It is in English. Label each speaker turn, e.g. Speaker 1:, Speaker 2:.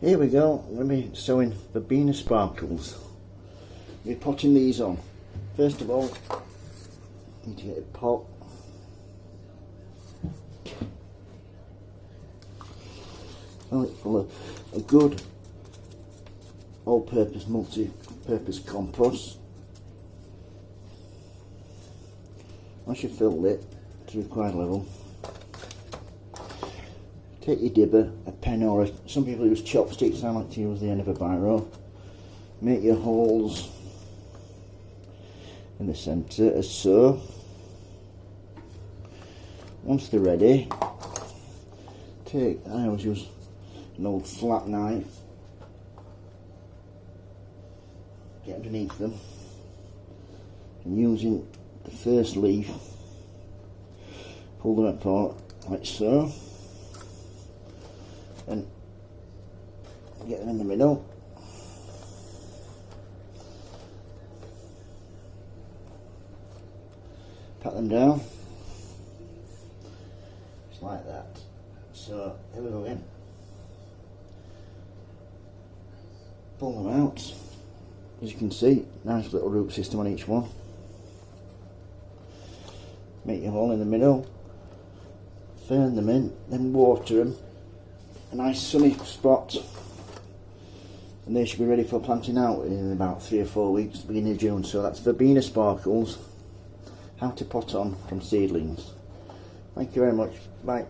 Speaker 1: Here we go, I'm going to be sowing Verbena sparkles. We're potting these on. First of all, you need to get a pot. Fill it full of a good all-purpose, multi-purpose compost. Once you've filled it to the required level, take your dibber, a pen, or some people use chopsticks. I like to use the end of a biro. Make your holes in the centre as so. Once they're ready, I always use an old flat knife, get underneath them, and using the first leaf, pull them apart like so, and get them in the middle. Pat them down, just like that. So here we go again. Pull them out. As you can see, nice little root system on each one. Make your hole in the middle, fern them in, then water them. A nice sunny spot, and they should be ready for planting out in about 3 or 4 weeks, beginning of June. So that's Verbena sparkles, how to pot on from seedlings. Thank you very much. Bye.